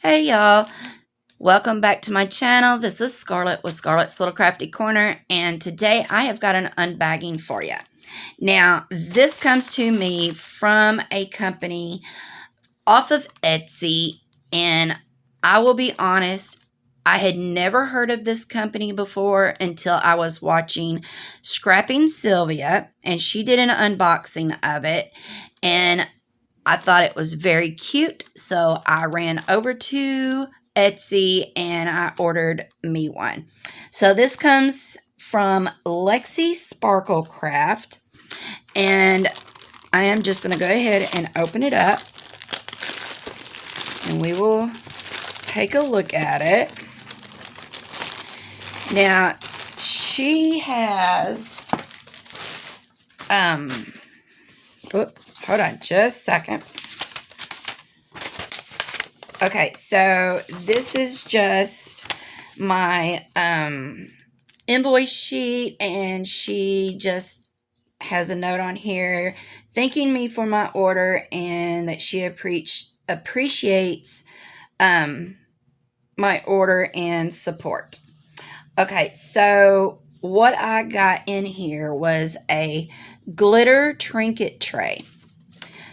Hey y'all, welcome back to my channel. This is Scarlet with Scarlet's Little Crafty Corner, and today I have got an unbagging for you. Now, this comes to me from a company off of Etsy, and I will be honest, I had never heard of this company before until I was watching Scrapping Sylvia, and she did an unboxing of it, and I thought it was very cute, so I ran over to Etsy and I ordered me one. So this comes from LexiSparkleCraft, and I am just going to go ahead and open it up, and we will take a look at it. Now, she has, hold on just a second. Okay, so this is just my invoice sheet, and she just has a note on here thanking me for my order and that she appreciates my order and support. Okay, so what I got in here was a glitter trinket tray.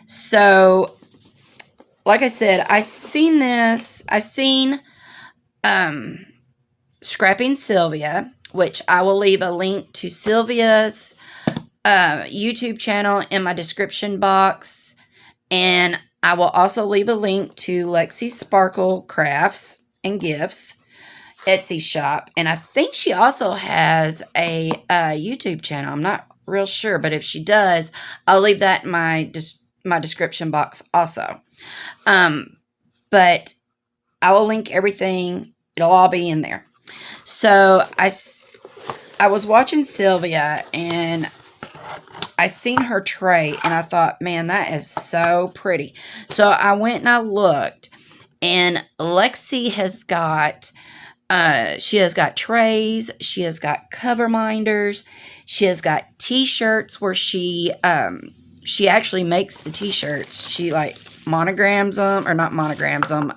So, like I said, I seen Scrapping Sylvia, which I will leave a link to Sylvia's YouTube channel in my description box, and I will also leave a link to LexiSparkleCrafts and Gifts Etsy shop, and I think she also has a YouTube channel. I'm not real sure, but if she does, I'll leave that in my description box also. But I will link everything. It'll all be in there. So I was watching Sylvia, and I seen her tray, and I thought, man, that is so pretty. So I went and I looked, and Lexi has got she has got trays, she has got cover minders, she has got t-shirts where she actually makes the t-shirts. She like monograms them, or not monograms them.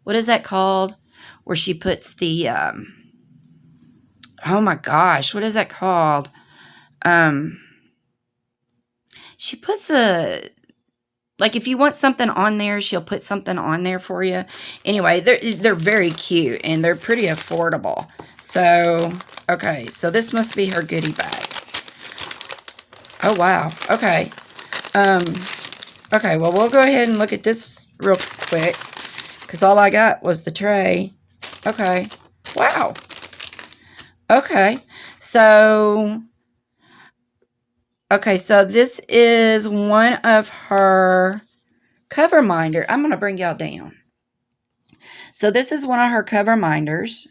What is that called? Where she puts the oh my gosh, what is that called? She puts like if you want something on there, she'll put something on there for you. Anyway, they're very cute and they're pretty affordable. So, okay, so this must be her goodie bag. Oh wow. Okay. Okay, well, we'll go ahead and look at this real quick, because all I got was the tray. Okay. Wow. Okay. So this is one of her cover minders. I'm going to bring y'all down. So this is one of her cover minders.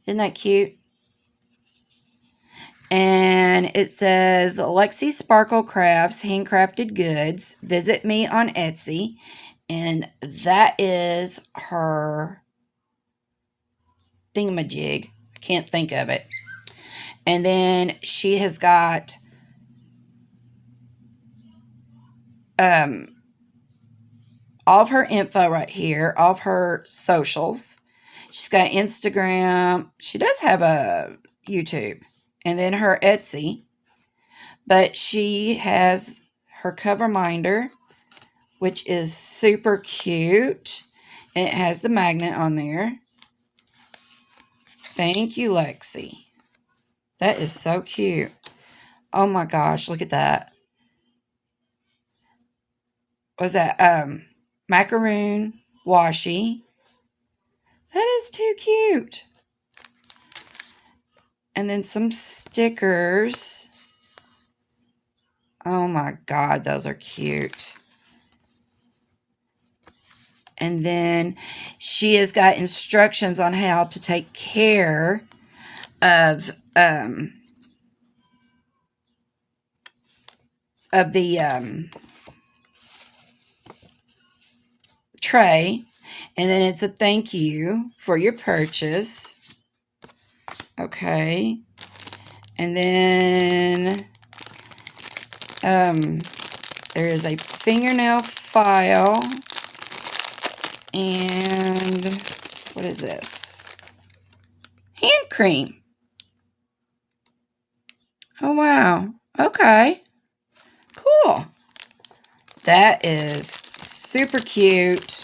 Isn't that cute? And it says, LexiSparkleCrafts Handcrafted Goods. Visit me on Etsy. And that is her thingamajig. I can't think of it. And then she has got all of her info right here, all of her socials. She's got Instagram. She does have a YouTube. And then her Etsy. But she has her cover minder, which is super cute. And it has the magnet on there. Thank you, Lexi. That is so cute. Oh my gosh, look at that. Was that macaroon washi? That is too cute. And then some stickers. Oh my God, those are cute. And then she has got instructions on how to take care of the tray, and then it's a thank you for your purchase. Okay, and then there is a fingernail file, And what is this? Hand cream. Oh, wow. Okay. Cool. That is super cute.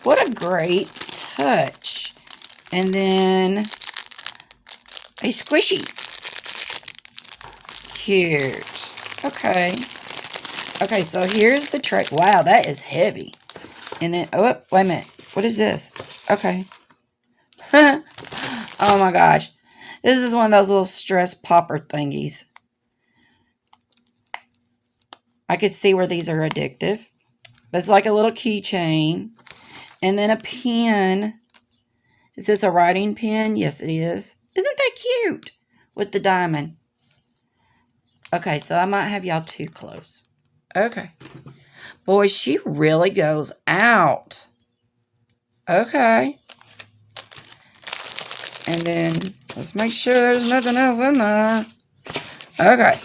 What a great touch. And then a squishy. Cute. Okay. Okay, so here's the tray. Wow, that is heavy. And then, oh, wait a minute. What is this? Okay. Oh my gosh. This is one of those little stress popper thingies. I could see where these are addictive. But it's like a little keychain. And then a pen. Is this a writing pen? Yes, it is. Isn't that cute? With the diamond. Okay, so I might have y'all too close. Okay. Boy, she really goes out. Okay. And then, let's make sure there's nothing else in there. Okay.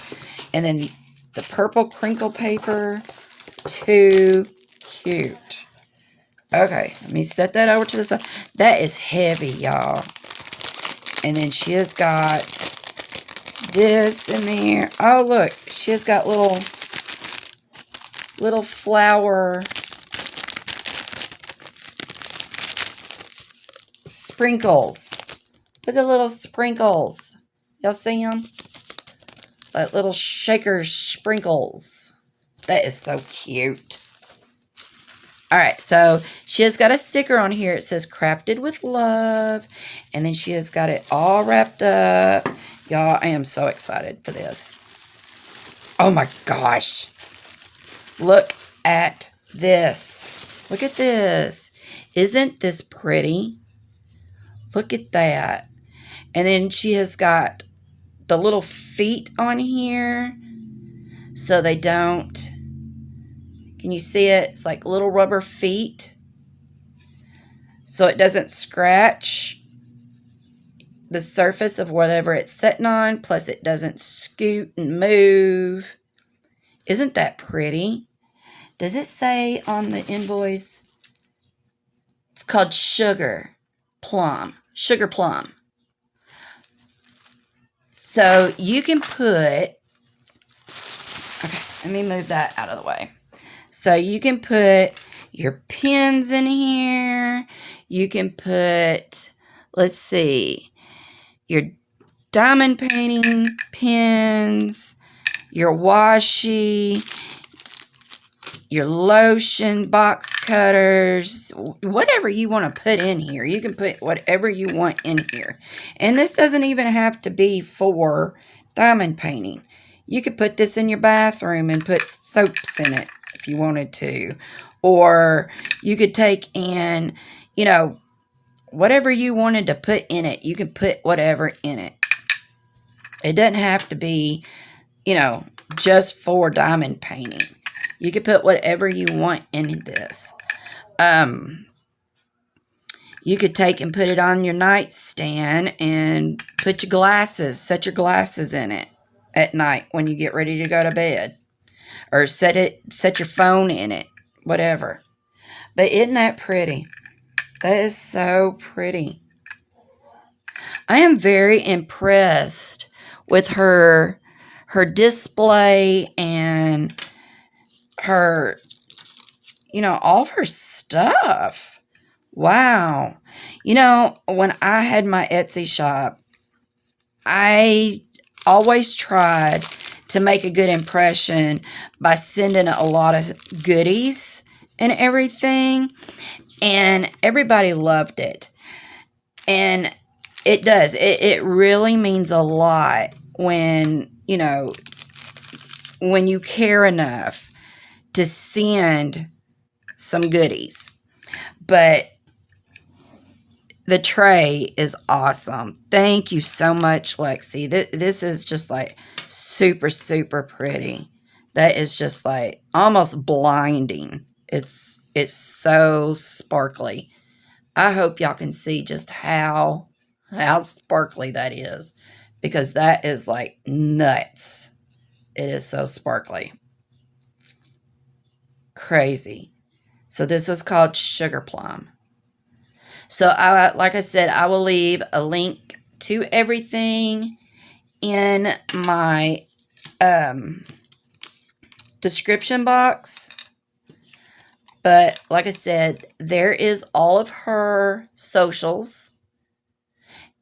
And then the purple crinkle paper. Too cute. Okay, let me set that over to the side. That is heavy, y'all. And then she has got this in there. Oh, look. She has got little flower sprinkles. Look at little sprinkles. Y'all see them? Like little shaker sprinkles. That is so cute. Alright, so she has got a sticker on here. It says crafted with love. And then she has got it all wrapped up. Y'all, I am so excited for this. Oh my gosh. Look at this. Look at this. Isn't this pretty? Look at that. And then she has got the little feet on here. So they don't... Can you see it? It's like little rubber feet. So it doesn't scratch the surface of whatever it's sitting on. Plus it doesn't scoot and move. Isn't that pretty? Does it say on the invoice? It's called Sugar Plum. Sugar Plum. So you can put... Okay, let me move that out of the way. So you can put your pens in here. You can put, let's see, your diamond painting pens, your washi, your lotion box cutters, whatever you want to put in here. You can put whatever you want in here. And this doesn't even have to be for diamond painting. You could put this in your bathroom and put soaps in it if you wanted to. Or you could take in, you know, whatever you wanted to put in it. You can put whatever in it. It doesn't have to be, you know, just for diamond painting. You could put whatever you want in this. You could take and put it on your nightstand and put your glasses, set your glasses in it at night when you get ready to go to bed. Or set your phone in it. Whatever. But isn't that pretty? That is so pretty. I am very impressed with her display and her, you know, all of her stuff. Wow. You know, when I had my Etsy shop, I always tried to make a good impression by sending a lot of goodies and everything. And everybody loved it. And it does. It really means a lot when, you know, when you care enough to send some goodies. But the tray is awesome. Thank you so much, Lexi. This is just like super, super pretty. That is just like almost blinding. It's so sparkly. I hope y'all can see just how sparkly that is. Because that is like nuts. It is so sparkly. Crazy. So this is called Sugar Plum. So like I said, I will leave a link to everything in my description box. But like I said, there is all of her socials.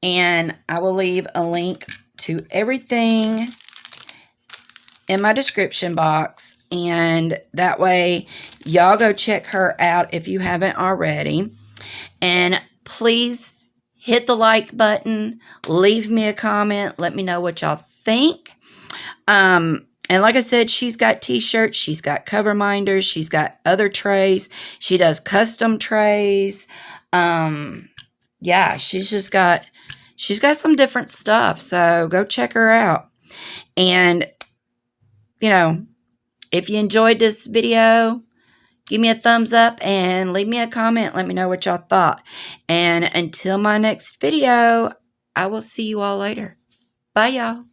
And I will leave a link to everything in my description box. And that way, y'all go check her out if you haven't already. And please hit the like button. Leave me a comment. Let me know what y'all think. And like I said, she's got t-shirts, she's got cover minders, she's got other trays, she does custom trays. Yeah, she's got some different stuff. So go check her out. And you know, if you enjoyed this video, give me a thumbs up and leave me a comment. Let me know what y'all thought. And until my next video, I will see you all later. Bye, y'all.